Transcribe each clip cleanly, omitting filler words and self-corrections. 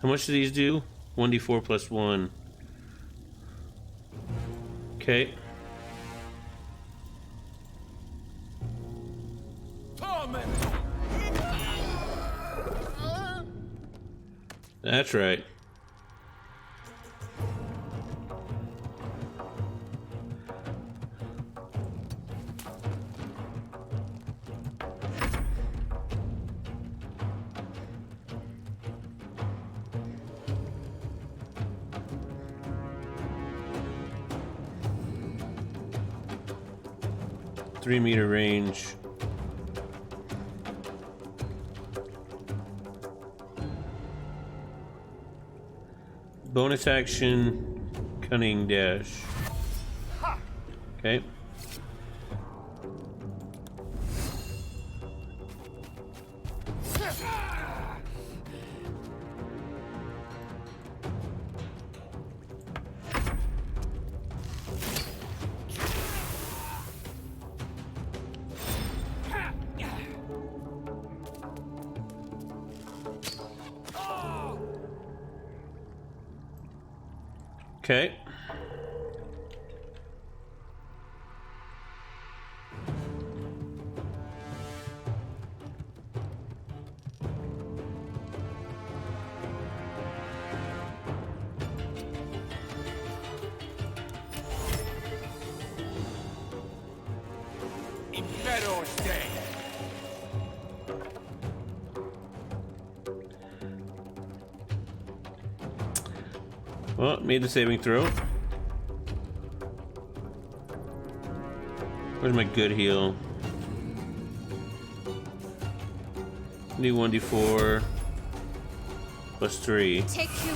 How much do these do? 1d4 plus 1. Okay. That's right. Three-meter range. Bonus action, cunning dash. Okay. Okay. Well, made the saving throw. Where's my good heal? Do 1d4 plus 3. Take you.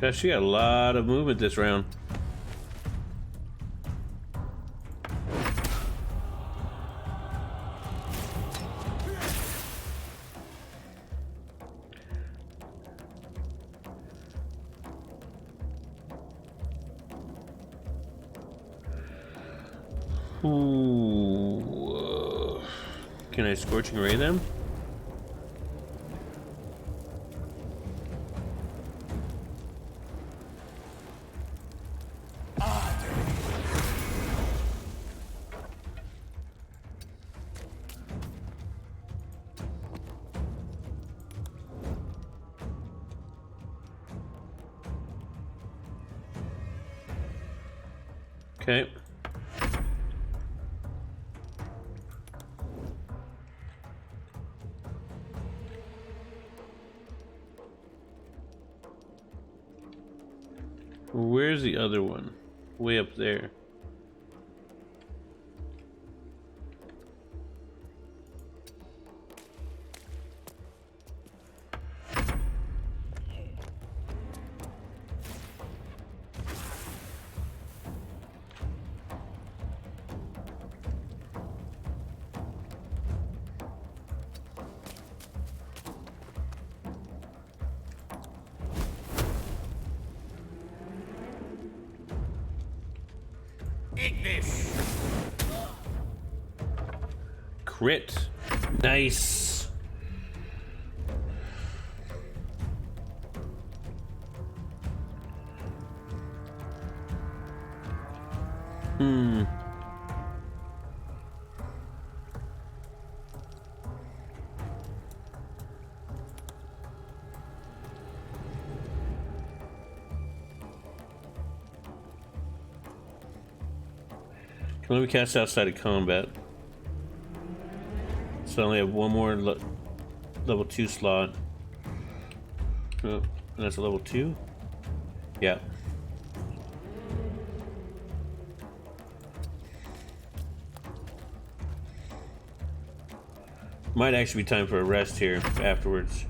Gosh, she got a lot of movement this round. Ooh. Can I Scorching Ray them? Okay. Where's the other one? Way up there. Crit. Nice. Let me cast outside of combat. So I only have one more level 2 slot. Oh, and that's a level 2? Yeah. Might actually be time for a rest here afterwards.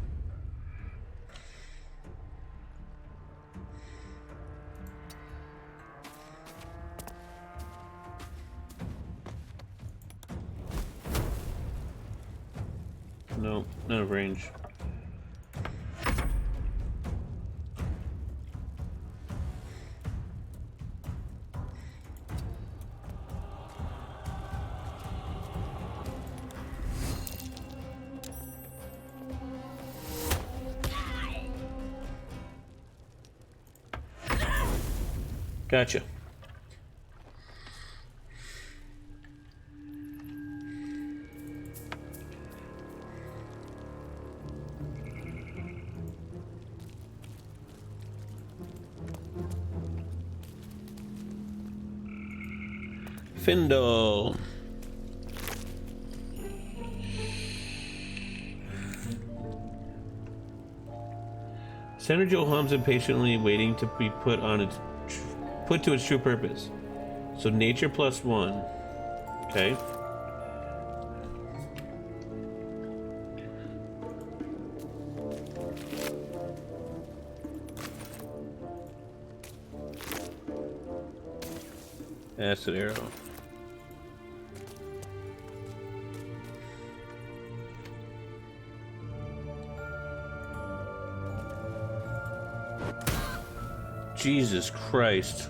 No, none of range. Gotcha. Findle. Senator Joe hums impatiently, waiting to be put to its true purpose. So nature +1. Okay. Acid arrow. Jesus Christ.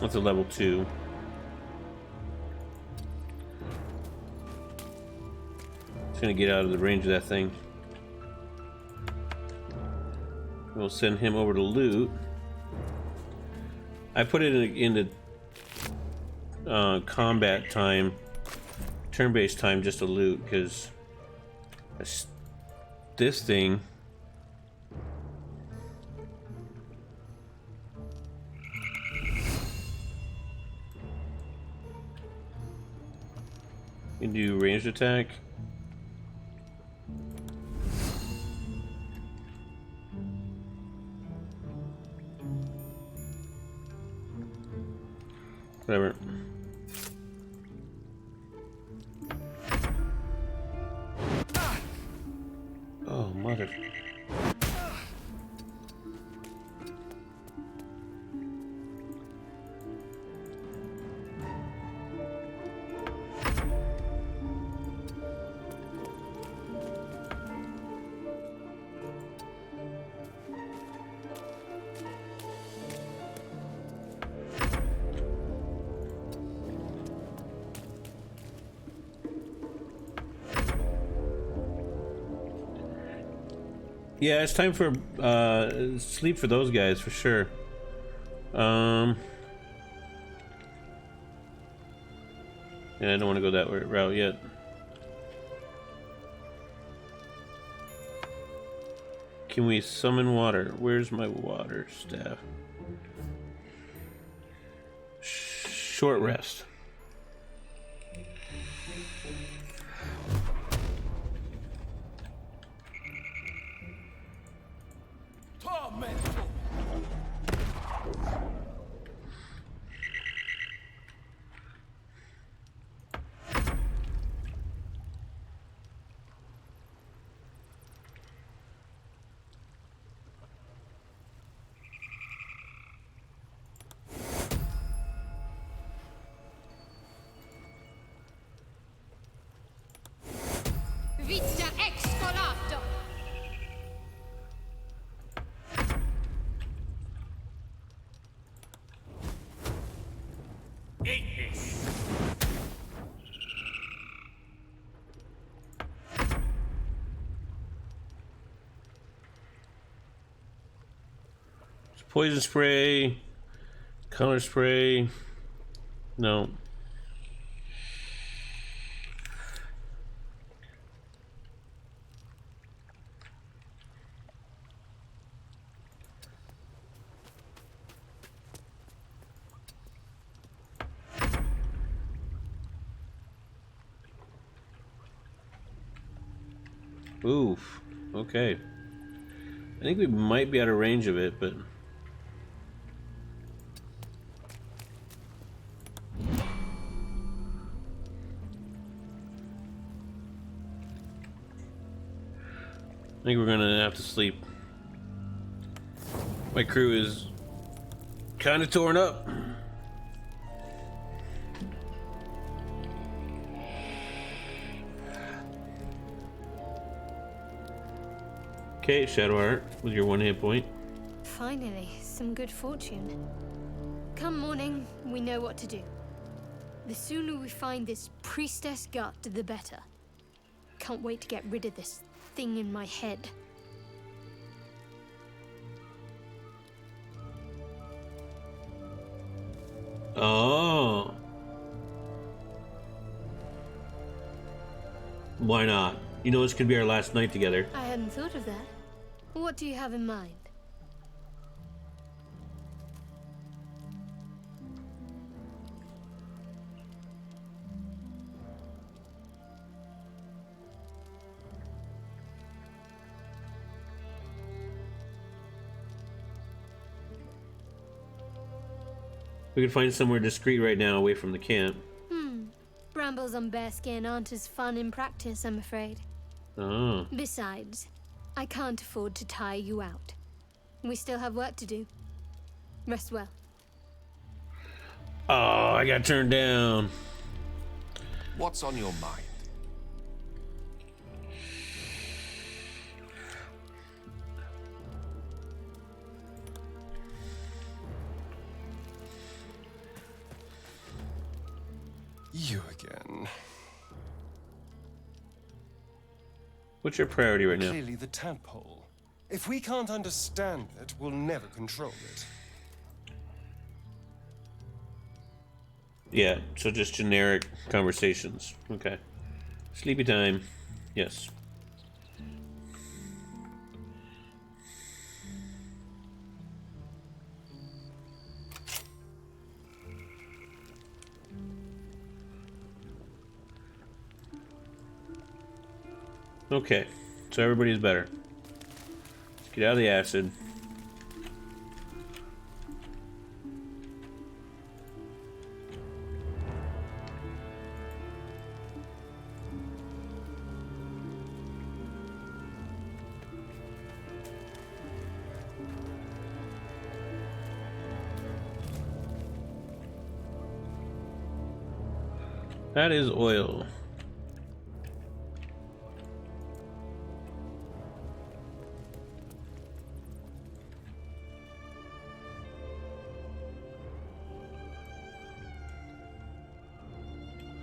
That's a level 2. It's gonna get out of the range of that thing. We'll send him over to loot. I put it into combat time, turn-based time, just to loot, because this thing. You can do ranged attack. Whatever. Oh, mother. Yeah, it's time for sleep for those guys for sure. Yeah, I don't want to go that route yet. Can we summon water? Where's my water staff? Short rest. Poison spray, color spray, no. Oof, okay. I think we might be out of range of it, but... I think we're gonna have to sleep. My crew is kind of torn up. Okay, Shadowheart, with your 1 hit point. Finally, some good fortune. Come morning, we know what to do. The sooner we find this priestess gut, the better. Can't wait to get rid of this thing in my head. Oh. Why not? You know this could be our last night together. I hadn't thought of that. What do you have in mind? We could find somewhere discreet right now away from the camp. Brambles on bearskin aren't as fun in practice, I'm afraid. Oh. Besides, I can't afford to tire you out. We still have work to do. Rest well. Oh, I got turned down. What's on your mind? You again. What's your priority right now? Clearly the tadpole. If we can't understand it, we'll never control it. Yeah, so just generic conversations. Okay. Sleepy time. Yes. Okay, so everybody's better. Let's get out of the acid. That is oil.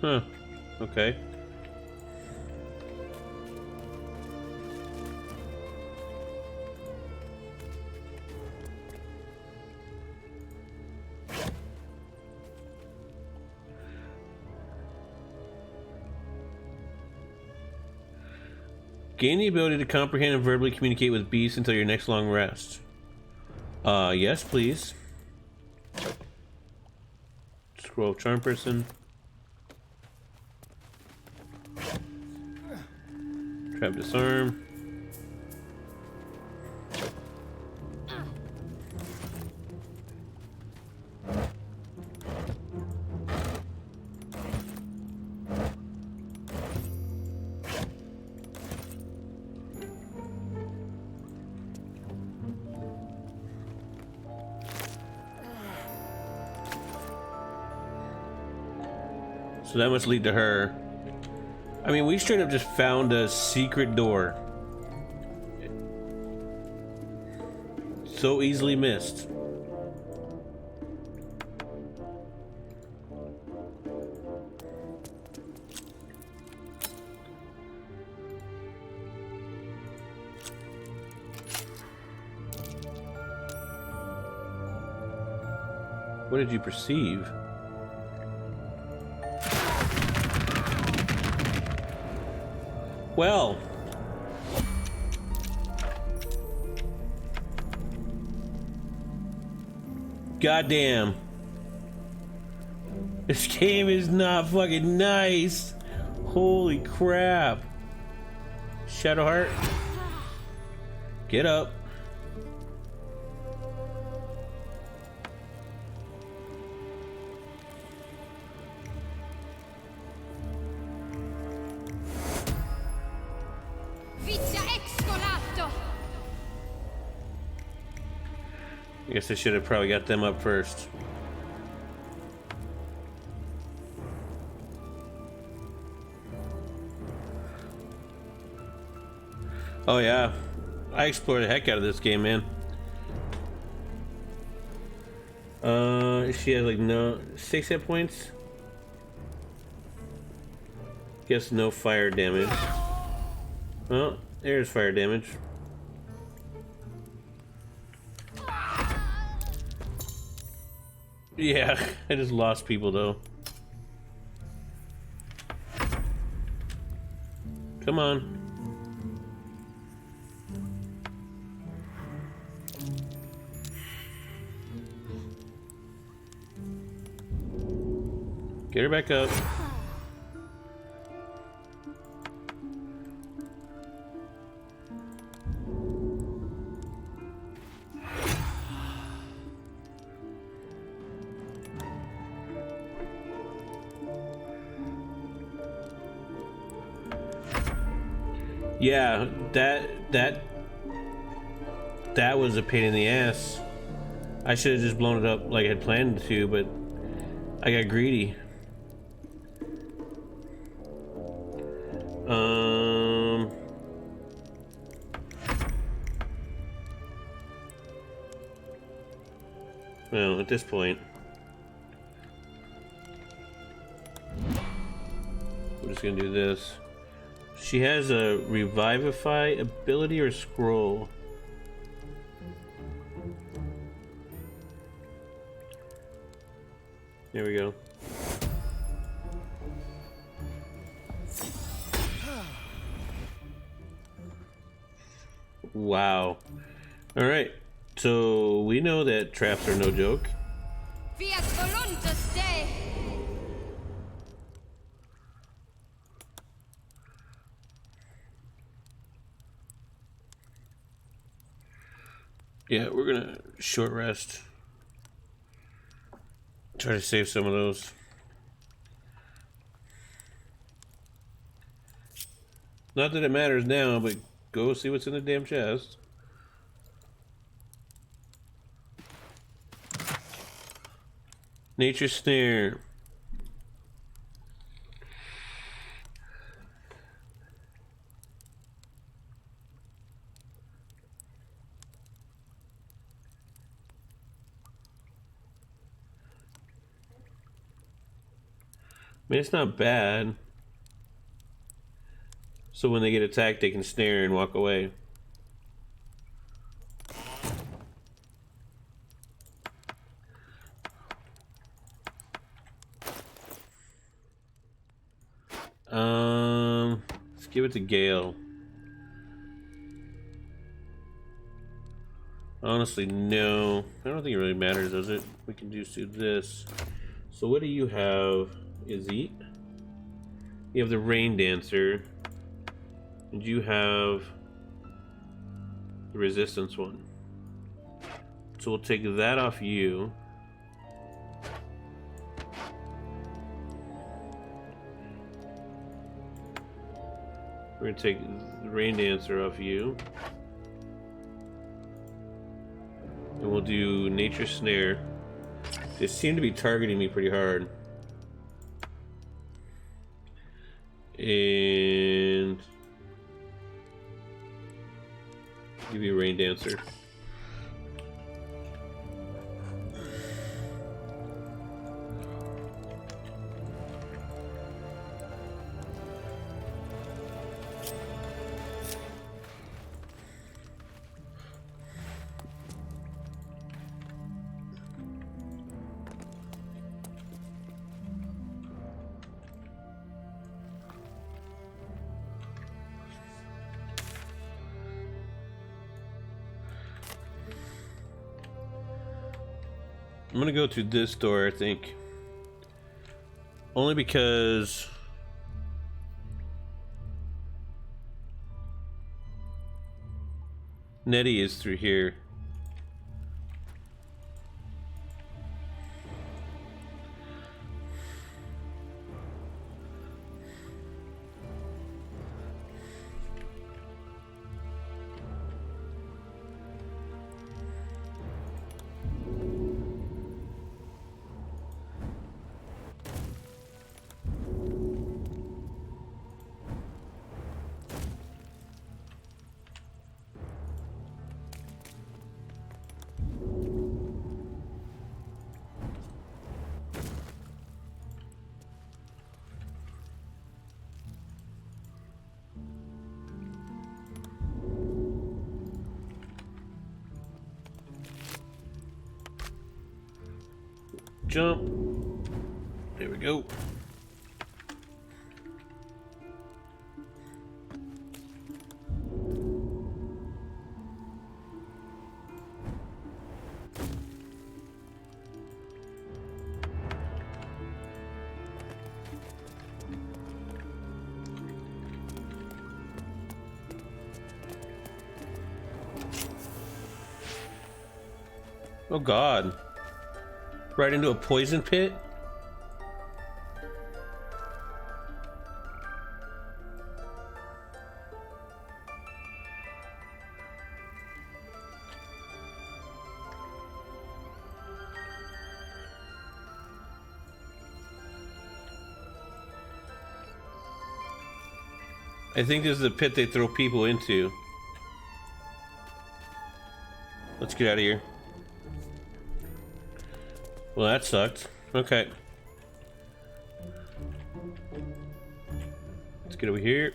Huh. Okay. Gain the ability to comprehend and verbally communicate with beasts until your next long rest. Yes, please. Scroll of Charm Person. Trap Disarm. So that must lead to her. I mean, we straight up just found a secret door. So easily missed. What did you perceive? Well, goddamn, this game is not fucking nice. Holy crap. Shadowheart, get up. I guess I should have probably got them up first. Oh yeah, I explored the heck out of this game, man. She has like no 6 hit points. Guess no fire damage. Oh, there's fire damage. Yeah, I just lost people though. Come on. Get her back up. Yeah, that was a pain in the ass. I should have just blown it up like I had planned to, but I got greedy. Well, at this point, we're just gonna do this. She has a revivify ability or scroll. There we go. Wow. All right. So we know that traps are no joke. Fiat voluntas Dei. Yeah, we're gonna short rest. Try to save some of those. Not that it matters now, but go see what's in the damn chest. Nature snare. I mean, it's not bad. So when they get attacked, they can snare and walk away. Let's give it to Gale. Honestly, no. I don't think it really matters, does it? We can just do this. So what do you have, Izzy? You have the Rain Dancer. And you have the Resistance one. So we'll take that off you. We're gonna take the Rain Dancer off you. And we'll do Nature Snare. They seem to be targeting me pretty hard. And give you a Rain Dancer. I'm gonna go to this door, I think. Only because Nettie is through here. jump. There we go. Oh God. Right into a poison pit? I think this is the pit they throw people into. Let's get out of here. Well, that sucked. Okay. Let's get over here.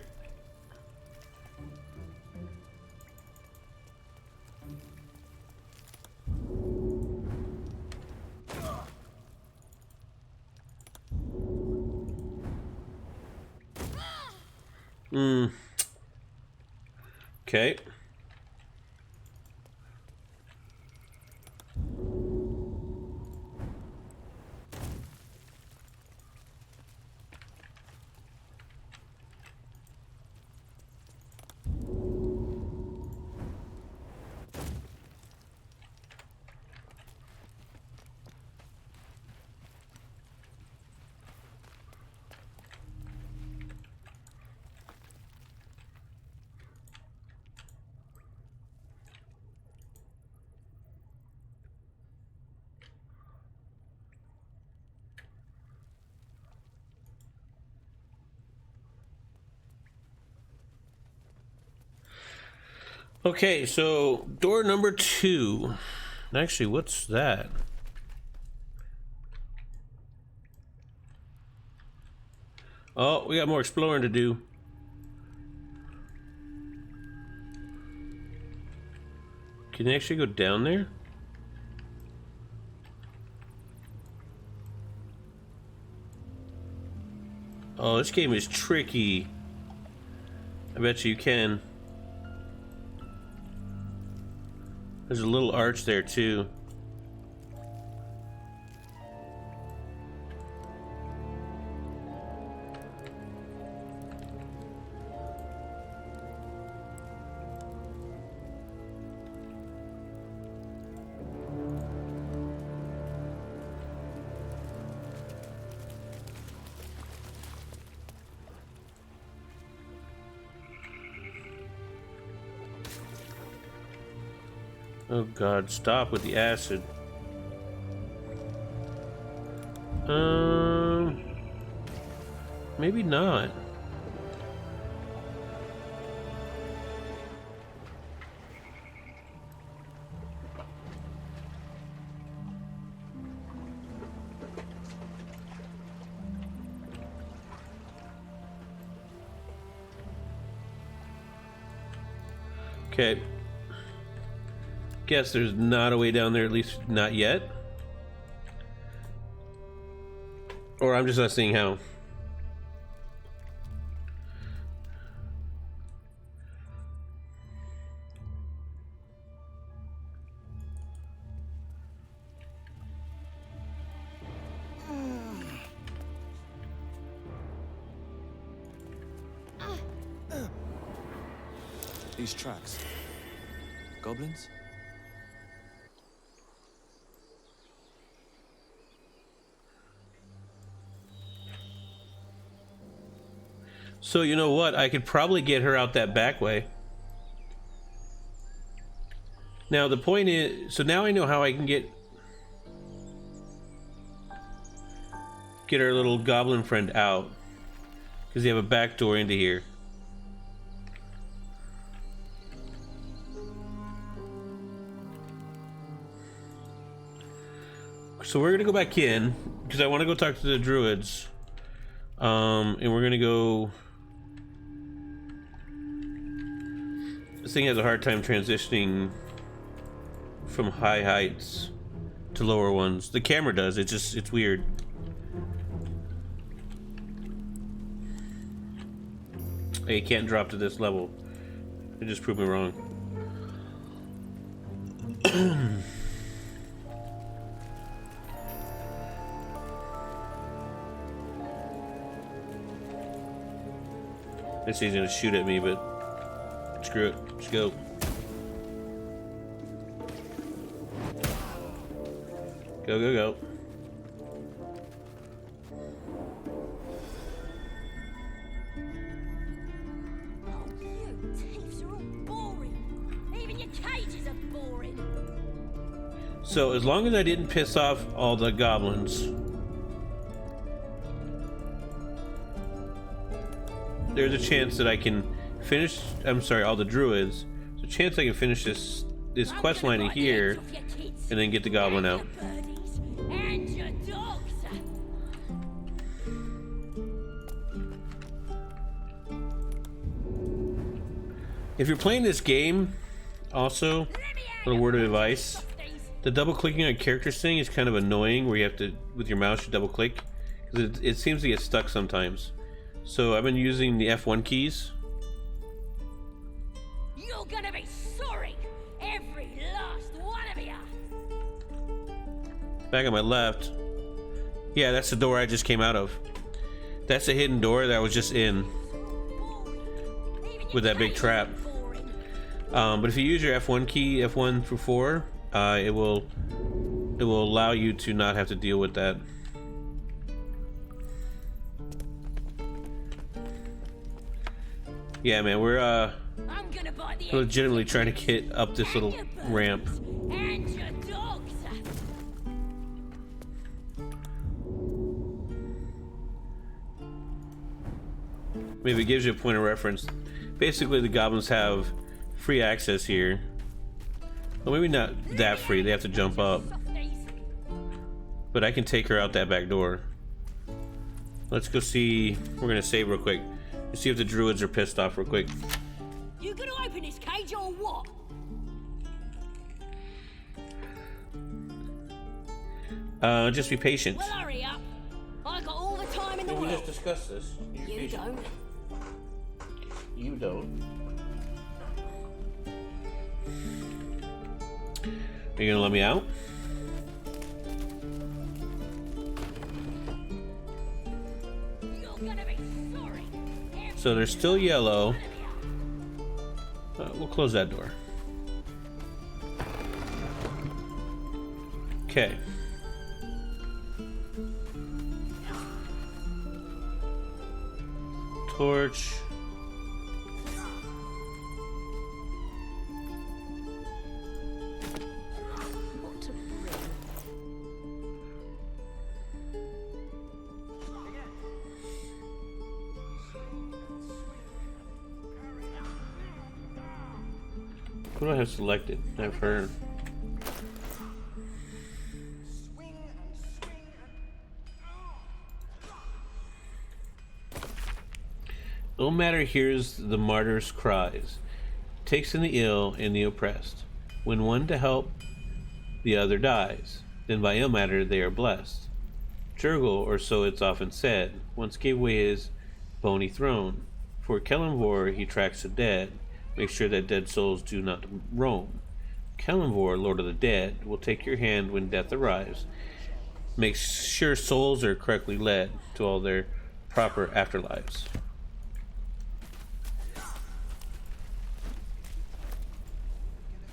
Okay. Okay, so door number 2. Actually, what's that? Oh, we got more exploring to do. Can you actually go down there? Oh, this game is tricky. I bet you can. There's a little arch there too. Oh God, stop with the acid. Maybe not. Okay. Guess there's not a way down there, at least not yet. Or I'm just not seeing how. These tracks. Goblins? So you know what? I could probably get her out that back way. Now the point is, so now I know how I can get our little goblin friend out, because they have a back door into here. So we're gonna go back in because I want to go talk to the druids, and we're gonna go. This thing has a hard time transitioning from high heights. to lower ones. The camera does. It's weird. Hey, you can't drop to this level. It just proved me wrong. This he's gonna shoot at me, but screw it. Let's go. Go, go, go. So as long as I didn't piss off all the goblins, there's a chance that I can finish. I'm sorry, all the druids. There's a chance I can finish this quest line in here, and then get the goblin out. If you're playing this game, also, a little word of advice. The double clicking on characters thing is kind of annoying, where you have to, with your mouse, you double click, because it seems to get stuck sometimes. So I've been using the F1 keys. You're gonna be sorry, every last one of you. Back on my left. Yeah, that's the door I just came out of. That's a hidden door that I was just in with that big trap. But if you use your F1 key, F1 through 4, it will allow you to not have to deal with that. Yeah, man, we're legitimately trying to get up this little ramp. And your dogs. Maybe it gives you a point of reference. Basically, the goblins have free access here. Well, maybe not that free, they have to jump up. But I can take her out that back door. Let's go see. We're gonna save real quick. Let's see if the druids are pissed off real quick. You gonna open this cage or what? Just be patient. Well, hurry up. I got all the time in the world. discussed this. You don't. You don't. Are you gonna let me out? You're gonna be sorry. So they're still yellow. We'll close that door. Okay. Torch. What to bring? What do I have selected? I have her. No matter hears the martyr's cries, takes in the ill and the oppressed. When one to help, the other dies. Then by ill matter they are blessed. Jurgle, or so it's often said, once gave away his bony throne. For Kellenvor he tracks the dead, makes sure that dead souls do not roam. Kellenvor, Lord of the Dead, will take your hand when death arrives, makes sure souls are correctly led to all their proper afterlives.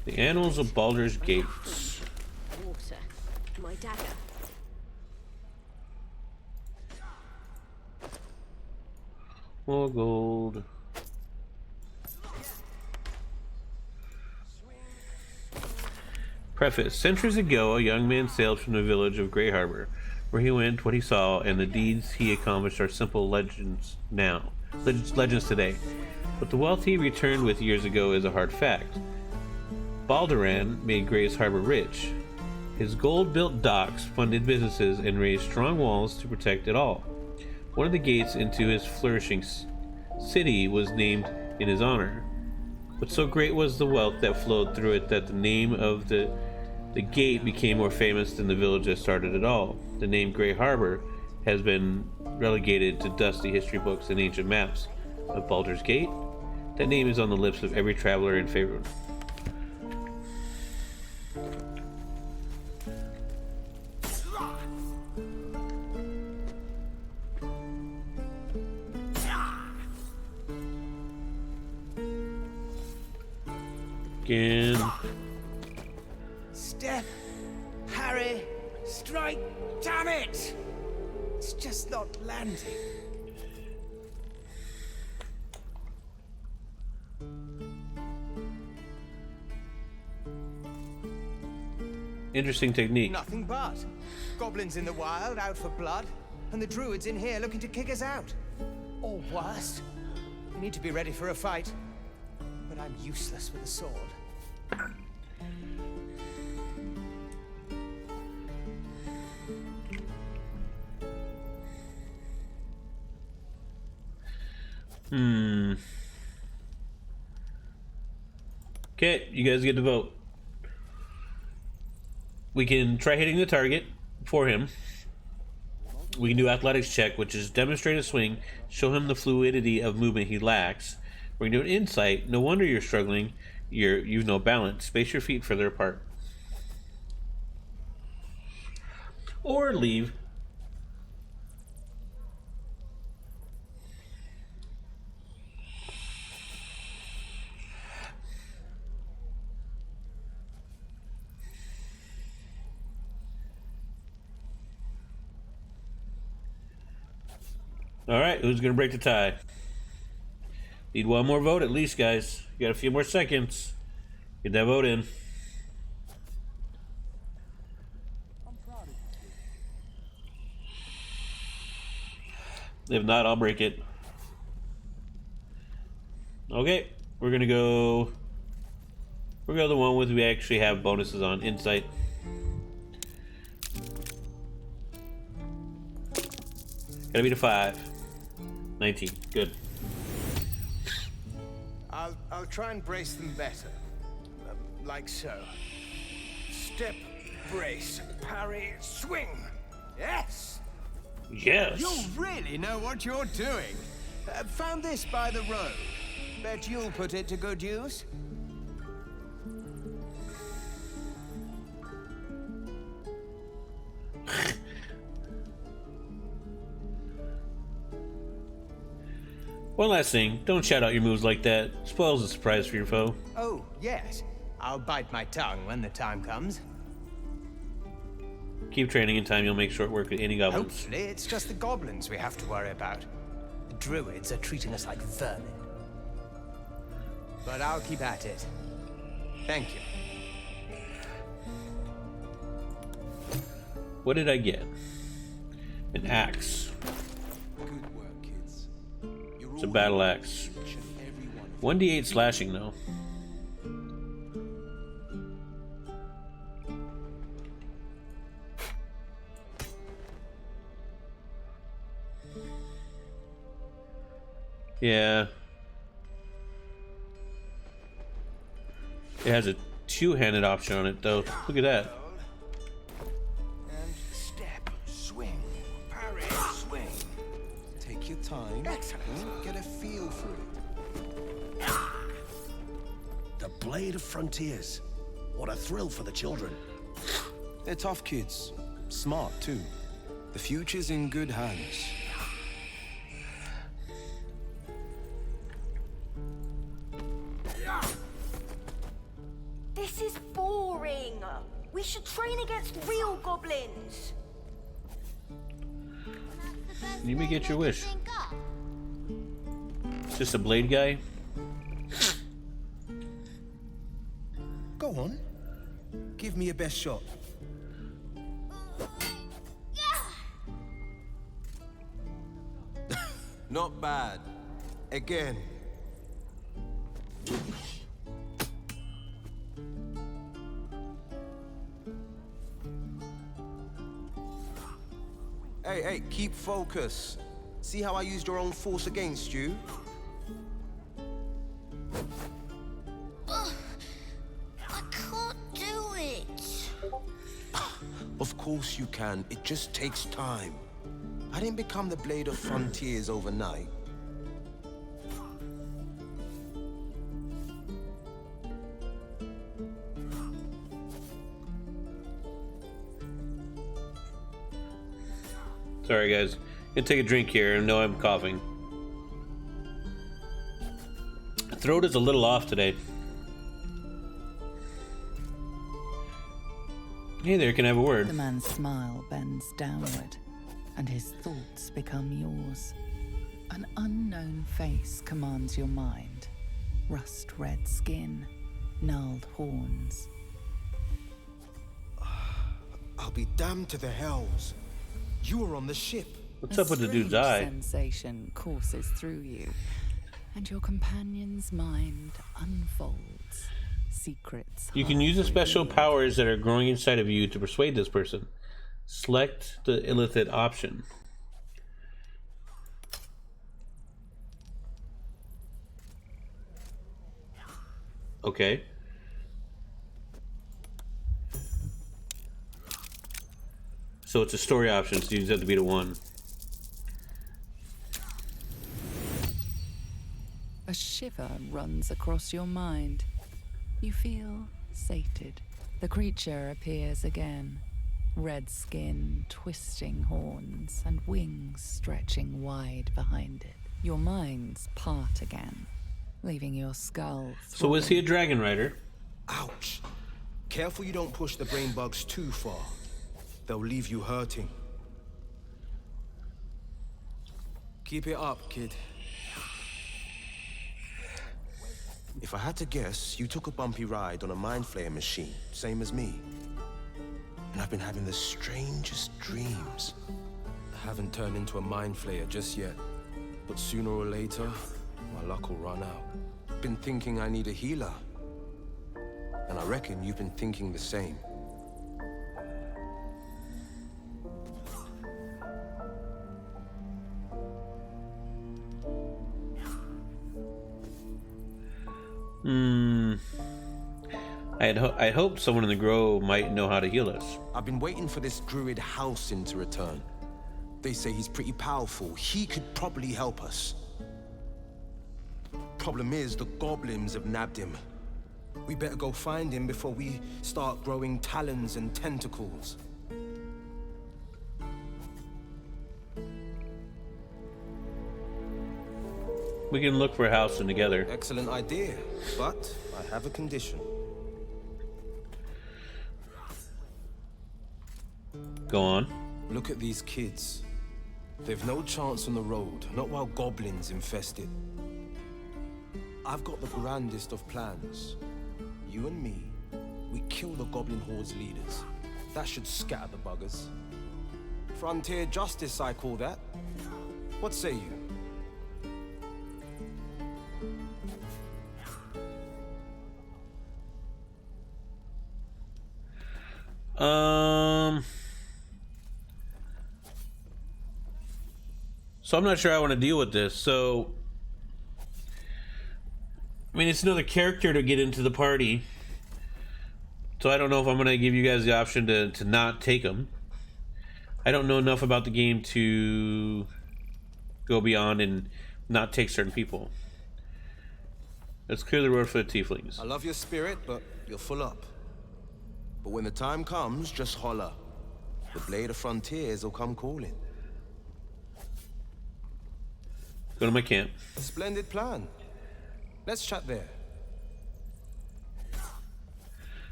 The Annals of Baldurs Gate. Water. My dagger. More gold. Preface. Centuries ago, a young man sailed from the village of Grey Harbor. Where he went, what he saw, and the deeds he accomplished are simple legends now. Legends today. But the wealth he returned with years ago is a hard fact. Balduran made Grey's Harbor rich. His gold-built docks funded businesses and raised strong walls to protect it all. One of the gates into his flourishing city was named in his honor. But so great was the wealth that flowed through it that the name of the The gate became more famous than the village that started it all. The name Grey Harbor has been relegated to dusty history books and ancient maps. But Baldur's Gate? That name is on the lips of every traveler in Faerun. Again. Step, Harry, strike, damn it! It's just not landing. Interesting technique. Nothing but. Goblins in the wild, out for blood, and the druids in here looking to kick us out. Or worse. We need to be ready for a fight. But I'm useless with a sword. Okay, you guys get to vote. We can try hitting the target for him. We can do athletics check, which is demonstrate a swing, show him the fluidity of movement he lacks. We're gonna do an insight. No wonder you're struggling. You've no balance. Space your feet further apart. Or leave. All right, who's gonna break the tie? Need one more vote at least, guys. You got a few more seconds. Get that vote in. If not, I'll break it. Okay, we're gonna go. We're gonna go the one with we actually have bonuses on insight. Gotta beat a 5. 19. Good. I'll try and brace them better. Like so. Step, brace, parry, swing. Yes! Yes! You really know what you're doing. Found this by the road. Bet you'll put it to good use. One last thing, don't shout out your moves like that. Spoils the surprise for your foe. Oh, yes. I'll bite my tongue when the time comes. Keep training. In time you'll make short work with any goblins. Hopefully, it's just the goblins we have to worry about. The druids are treating us like vermin. But I'll keep at it. Thank you. What did I get? An axe. Good work, kids. You're It's a all battle axe. each and every one of 1d8 slashing though. Yeah. It has a two-handed option on it though. Look at that. And step, swing, parry, swing. Take your time. Excellent. Get a feel for it. The Blade of Frontiers. What a thrill for the children. They're tough kids. Smart, too. The future's in good hands. This is boring. We should train against real goblins. You may get your wish. It's just a blade guy. Go on. Give me your best shot. Not bad. Again. Hey, keep focus. See how I used your own force against you? I can't do it. Of course you can. It just takes time. I didn't become the Blade of Frontiers overnight. Sorry, guys. Gonna take a drink here. I know I'm coughing. Throat is a little off today. Hey there, can I have a word? The man's smile bends downward, and his thoughts become yours. An unknown face commands your mind. Rust-red skin, gnarled horns. I'll be damned to the hells. You were on the ship. What's up with the dude's eye? A sensation courses through you, and your companion's mind unfolds. Secrets. You can use the special powers that are growing inside of you to persuade this person. Select the illicit option. Okay. So it's a story option, so you just have to be the one. A shiver runs across your mind. You feel sated. The creature appears again. Red skin, twisting horns, and wings stretching wide behind it. Your minds part again, leaving your skull So was he a dragon rider? Ouch. Careful you don't push the brain bugs too far. They'll leave you hurting. Keep it up, kid. If I had to guess, you took a bumpy ride on a mind flayer machine, same as me. And I've been having the strangest dreams. I haven't turned into a mind flayer just yet, but sooner or later, my luck will run out. Been thinking I need a healer. And I reckon you've been thinking the same. I'd hoped someone in the grove might know how to heal us. I've been waiting for this druid Halsin to return. They say he's pretty powerful. He could probably help us. Problem is, the goblins have nabbed him. We better go find him before we start growing talons and tentacles. We can look for a house together. Excellent idea, but I have a condition. Go on. Look at these kids. They've no chance on the road, not while goblins infest it. I've got the grandest of plans. You and me, we kill the goblin horde's leaders. That should scatter the buggers. Frontier justice, I call that. What say you? So I'm not sure I want to deal with this. So, I mean, it's another character to get into the party. So I don't know if I'm going to give you guys the option to not take them. I don't know enough about the game to go beyond and not take certain people. Let's clear the road for the tieflings. I love your spirit, but you're full up. But when the time comes, just holler. The Blade of Frontiers will come calling. Go to my camp. Splendid plan. Let's chat there.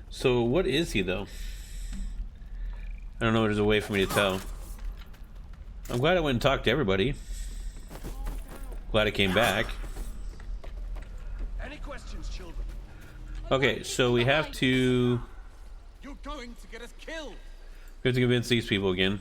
So what is he though? I don't know if there's a way for me to tell. I'm glad I went and talked to everybody. Glad I came back. Any questions, children? Okay, so we have to You're going to get us killed. we have to convince these people again.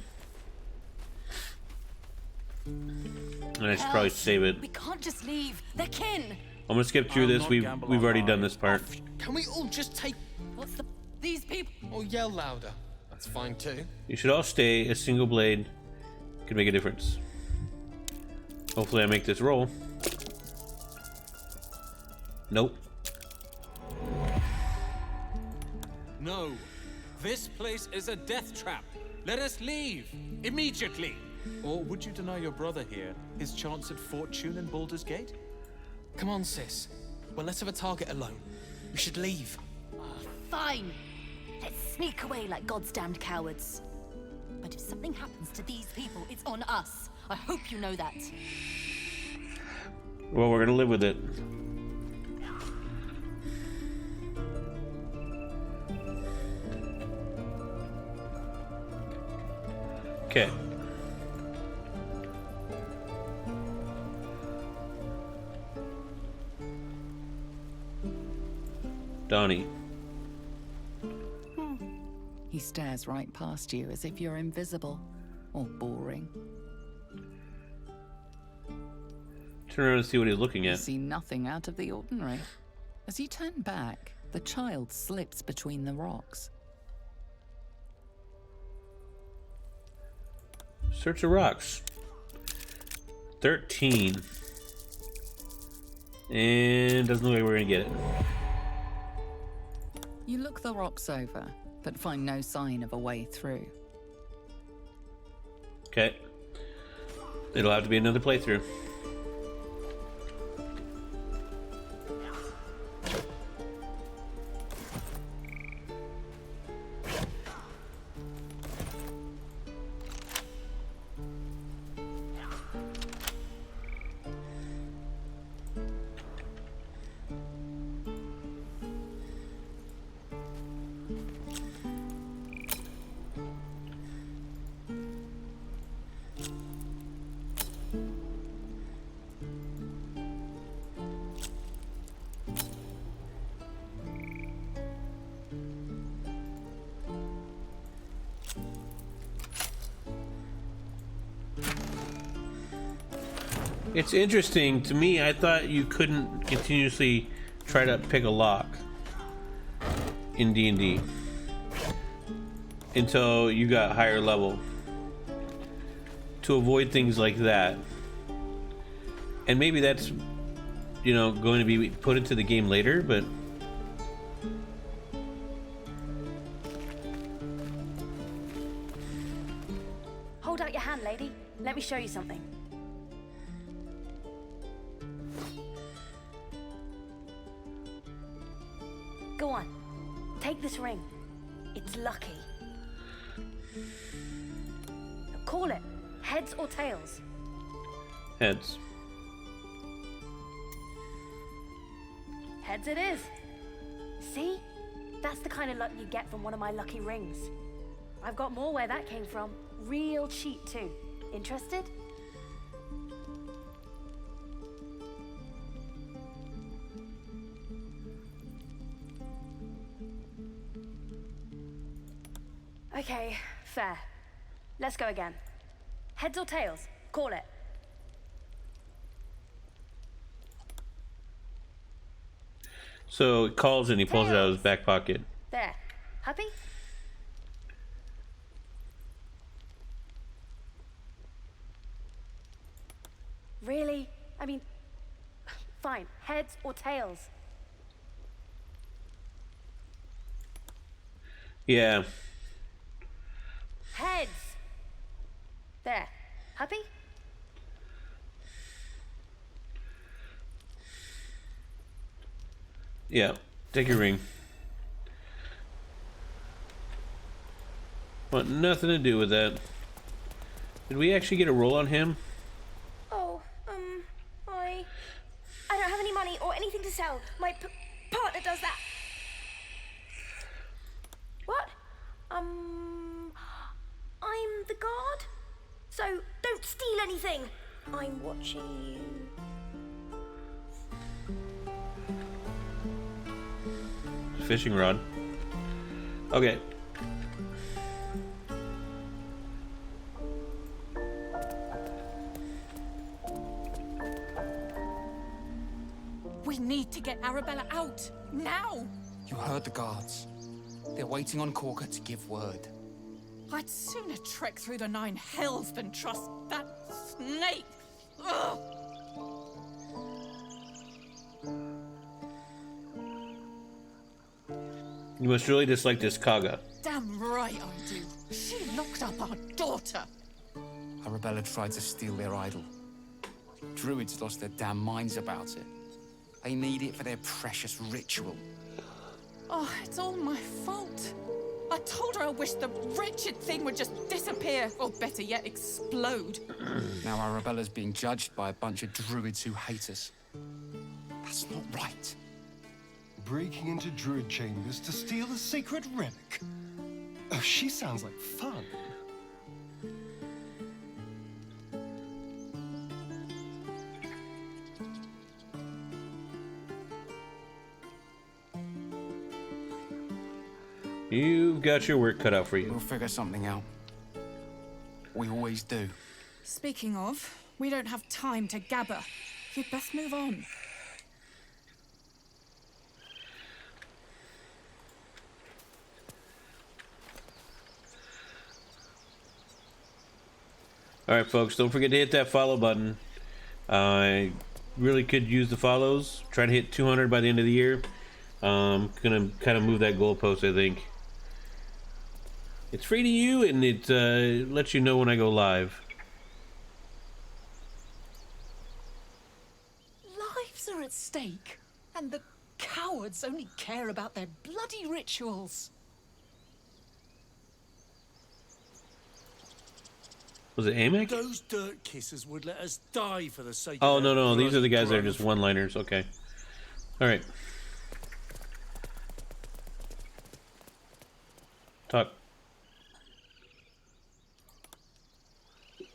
And I should probably save it. We can't just leave. They're kin. I'm gonna skip through this. We've already done this part. Can we all just take... What's the... These people... or yell louder? That's fine too. You should all stay. A single blade could make a difference. Hopefully I make this roll. Nope. No. This place is a death trap. Let us leave immediately. Or would you deny your brother here his chance at fortune in Baldurs Gate? Come on, sis. Well, let's have a target alone. We should leave. Fine. Let's sneak away like God's damned cowards. But if something happens to these people, it's on us. I hope you know that. Well, we're gonna live with it. Okay. Donnie. He stares right past you as if you're invisible or boring. Turn around and see what he's looking You at. see nothing out of the ordinary. As you turn back, the child slips between the rocks. Search the rocks. 13. And doesn't look like we're gonna get it. You look the rocks over, but find no sign of a way through. Okay. It'll have to be another playthrough. It's interesting to me. I thought you couldn't continuously try to pick a lock in D&D until you got higher level to avoid things like that. And maybe that's, you know, going to be put into the game later, but Hold out your hand, lady. Let me show you something. Go on. Take this ring. It's lucky. Call it. Heads or tails? heads. Heads it is. See? That's the kind of luck you get from one of my lucky rings. I've got more where that came from. Real cheap too. Interested? Okay, fair. Let's go again. Heads or tails? Call it. So it calls and he pulls it out of his back pocket. There. Happy? Really? I mean, fine. Heads or tails? Yeah. Heads. There. Happy? Yeah. Take your ring. Want nothing to do with that. Did we actually get a roll on him? Oh, I don't have any money or anything to sell. My partner does that. What? I'm the guard. So don't steal anything. I'm watching you. Fishing rod. Okay. We need to get Arabella out, now! You heard the guards. They're waiting on Corker to give word. I'd sooner trek through the 9 hells than trust that snake! Ugh. You must really dislike this Kaga. Damn right. right I do. She locked up our daughter. Arabella tried to steal their idol. Druids lost their damn minds about it. They need it for their precious ritual. Oh, it's all my fault. I told her I wished the wretched thing would just disappear, or better yet, explode. Now Arabella's being judged by a bunch of druids who hate us. That's not right. Breaking into druid chambers to steal a sacred relic. Oh, she sounds like fun. You've got your work cut out for you. We'll figure something out. We always do. Speaking of, we don't have time to gabber. You'd best move on. Alright folks, don't forget to hit that follow button. I really could use the follows. Try to hit 200 by the end of the year. Gonna kind of move that goalpost, I think. It's free to you, and it lets you know when I go live. Lives are at stake, and the cowards only care about their bloody rituals. Was it Amek? Those dirt kissers would let us die for the sake Oh, of no, these are the guys that are grove. just one-liners. Okay. Alright. Talk.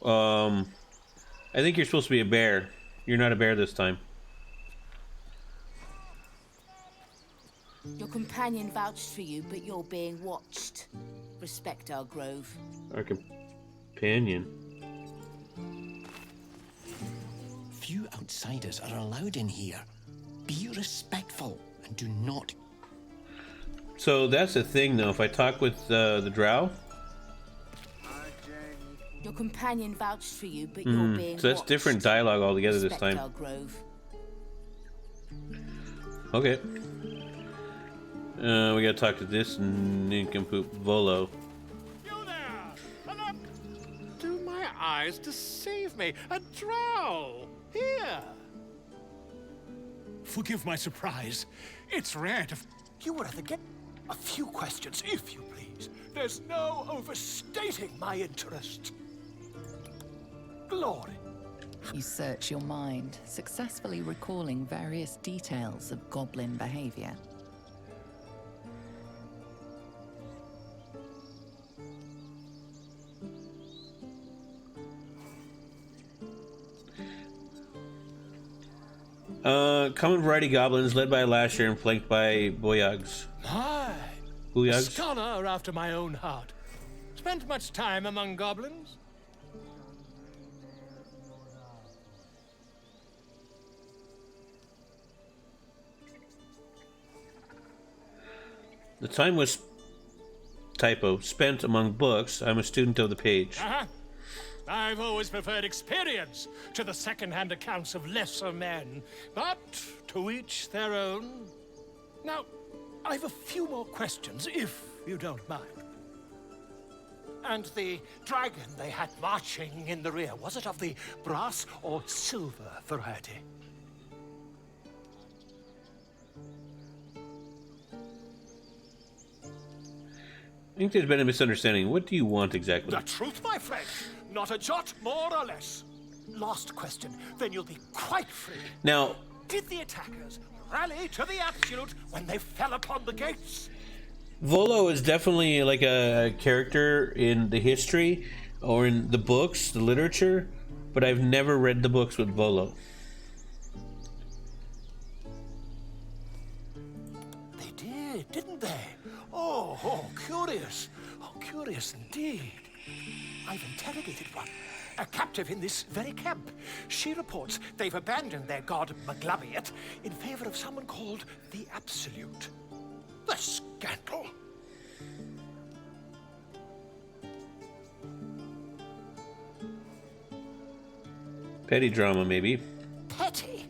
I think you're supposed to be a bear. You're not a bear this time. Your companion vouched for you, but you're being watched. Respect our grove. Our companion. Few outsiders are allowed in here. Be respectful and do not. So that's the thing, though. If I talk with the drow, Your companion vouched for you, but you're being so that's watched. different dialogue altogether this Respect time. our grove. Okay. We gotta talk to this nincompoop Volo. Do my eyes deceive me? A drow! Here! Forgive my surprise. It's rare to. You were at the gate. A few questions, if you please. There's no overstating my interest. Glory. You search your mind, successfully recalling various details of goblin behavior. Common variety goblins led by a lasher and flanked by boyags. Hi. A Booyags? scholar after my own heart. Spent much time among goblins? The time was typo spent among books. I'm a student of the page. Uh-huh. I've always preferred experience to the second-hand accounts of lesser men. But to each their own. Now, I've a few more questions, if you don't mind. And the dragon they had marching in the rear, was it of the brass or silver variety? I think there's been a misunderstanding. What do you want exactly? The truth, my friend. Not a jot more or less. Last question, then you'll be quite free. Now, Did the attackers rally to the absolute when they fell upon the gates? Volo is definitely like a character in the history or in the books, the literature, but I've never read the books with Volo. They did, didn't they? Oh, curious. Oh, curious indeed. I've interrogated one, a captive in this very camp. She reports they've abandoned their god Maglabiet in favor of someone called the Absolute. The scandal! Petty drama, maybe. Petty?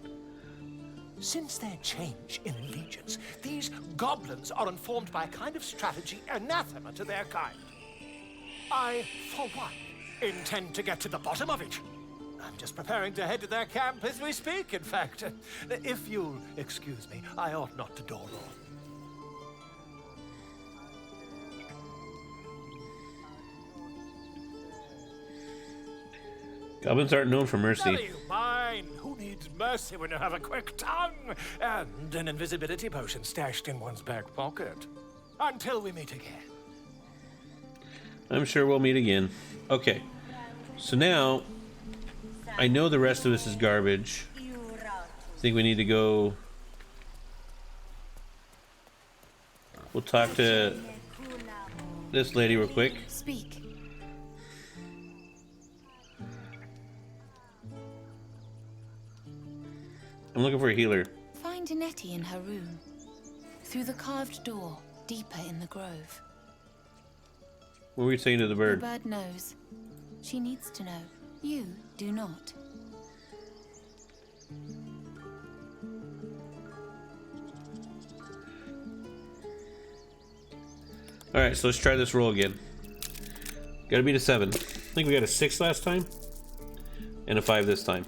Since their change in allegiance, these goblins are informed by a kind of strategy anathema to their kind. I, for one, intend to get to the bottom of it. I'm just preparing to head to their camp as we speak, in fact. If you'll excuse me, I ought not to dawdle. Goblins aren't known for Never mercy. you mind. Who needs mercy when you have a quick tongue and an invisibility potion stashed in one's back pocket? Until we meet again. I'm sure we'll meet again. Okay. So now, I know the rest of this is garbage. I think we need to go... We'll talk to this lady real quick. Speak. I'm looking for a healer. Find Nettie in her room. Through the carved door, deeper in the grove. What were you saying to the bird? The bird knows. She needs to know. You do not. Alright, so let's try this roll again. Gotta beat a 7. I think we got a 6 last time. And a 5 this time.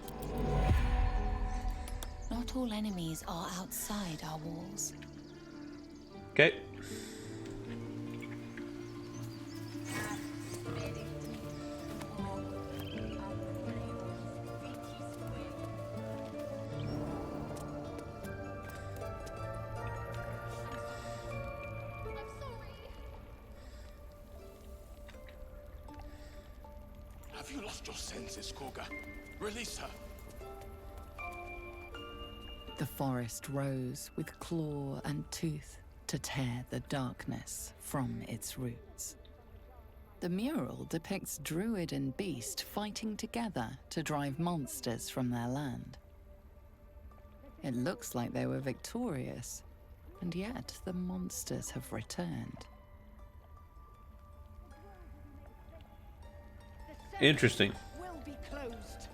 Not all enemies are outside our walls. Okay. Have you lost your senses, Korga? Release her. The forest rose with claw and tooth to tear the darkness from its roots. The mural depicts druid and beast fighting together to drive monsters from their land. It looks like they were victorious, and yet the monsters have returned. Interesting. Will be closed.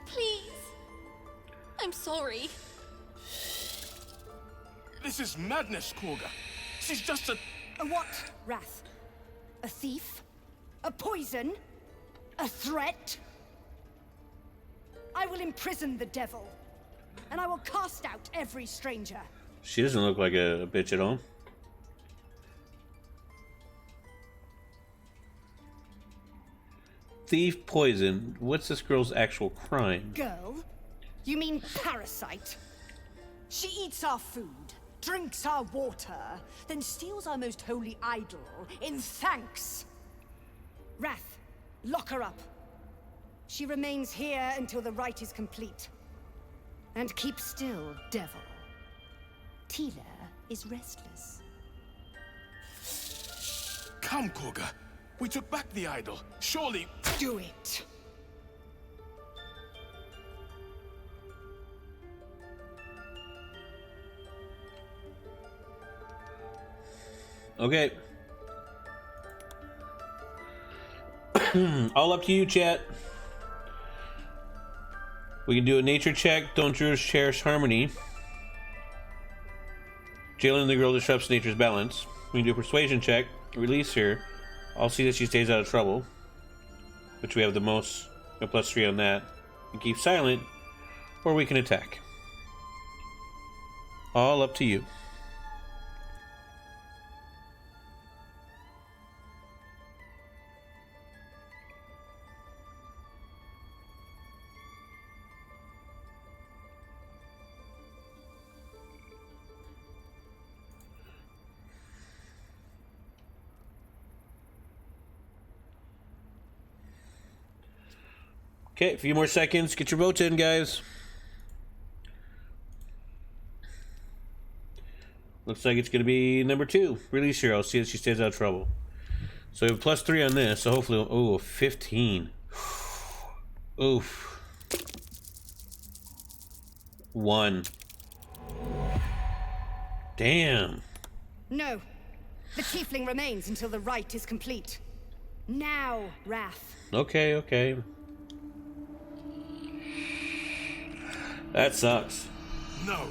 Please. I'm sorry. This is madness, Korga. She's just a what, Wrath? A thief? A poison? A threat? I will imprison the devil, and I will cast out every stranger. She doesn't look like a bitch at all. Thief, poison. What's this girl's actual crime? Girl? You mean parasite? She eats our food, drinks our water, then steals our most holy idol in thanks. Wrath, lock her up. She remains here until the rite is complete. And keep still, devil. Tila is restless. Come, Korga. We took back the idol. Surely... Do it. Okay. All up to you, chat. We can do a nature check. Don't druids cherish harmony? Jailing the girl disrupts nature's balance. We can do a persuasion check. Release her. I'll see that she stays out of trouble. Which we have the most. A +3 on that. And keep silent. Or we can attack. All up to you. Okay, a few more seconds. Get your votes in, guys. Looks like it's going to be number 2. Release her. I'll see that she stays out of trouble. So we have +3 on this. So hopefully... Oh, 15. Oof. 1. Damn. No. The tiefling remains until the rite is complete. Now, Wrath. Okay, okay. That sucks. No.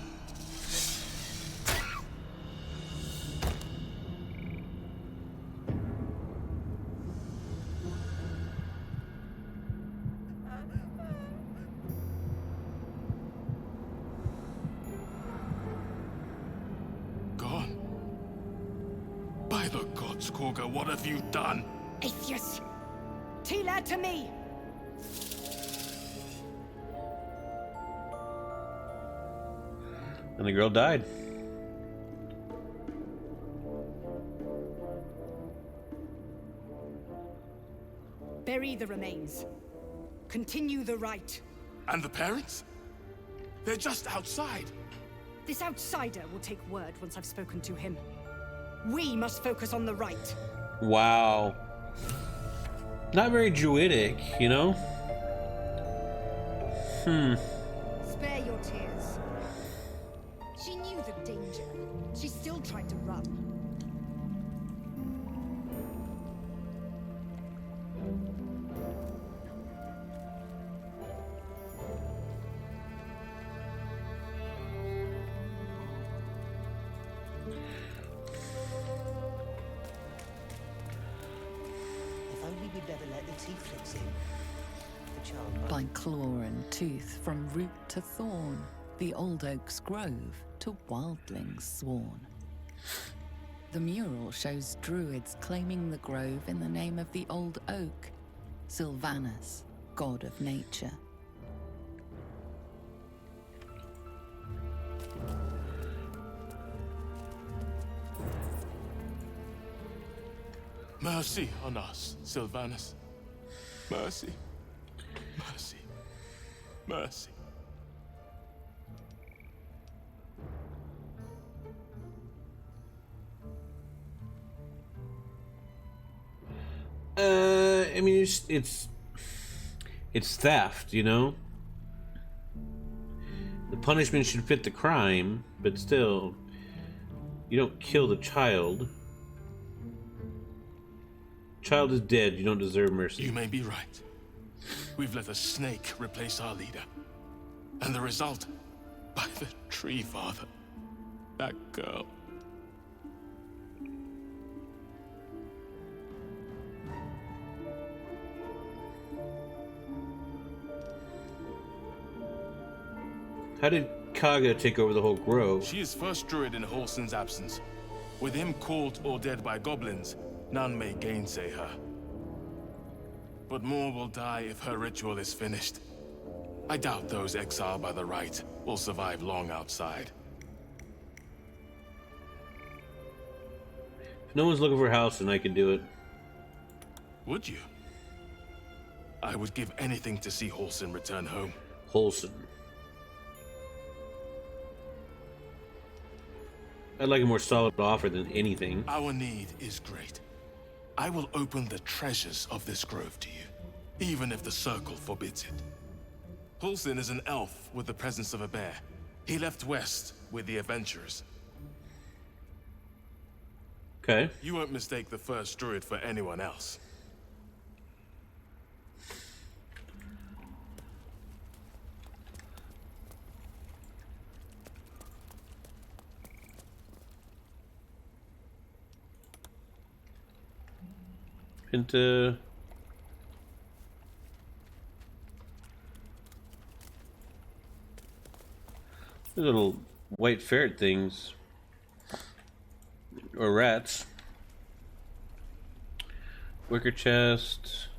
Skotskorga, what have you done? Atheus! Tila to me! And the girl died. Bury the remains. Continue the rite. And the parents? They're just outside. This outsider will take word once I've spoken to him. We must focus on the rite. Wow. Not very druidic, you know? Spare your tears. She knew the danger. She still tried to run. By claw and tooth, from root to thorn, the old oak's grove to wildlings sworn. The mural shows druids claiming the grove in the name of the old oak, Sylvanus, god of nature. Mercy on us, Sylvanus. Mercy. Mercy. Mercy. I mean, it's theft, you know? The punishment should fit the crime, but still, you don't kill the child. Child is dead, you don't deserve mercy. You may be right. We've let a snake replace our leader. And the result, by the tree father, that girl. How did Kaga take over the whole grove? She is first druid in Wholeson's absence. With him caught or dead by goblins, none may gainsay her. But more will die if her ritual is finished. I doubt those exiled by the rite will survive long outside. If no one's looking for a house, then I can do it. Would you? I would give anything to see Wholson return home. Wholson. I'd like a more solid offer than anything. Our need is great. I will open the treasures of this grove to you, even if the Circle forbids it. Wholson is an elf with the presence of a bear. He left west with the adventurers. Okay. You won't mistake the first druid for anyone else. Into little white ferret things or rats. Wicker chest.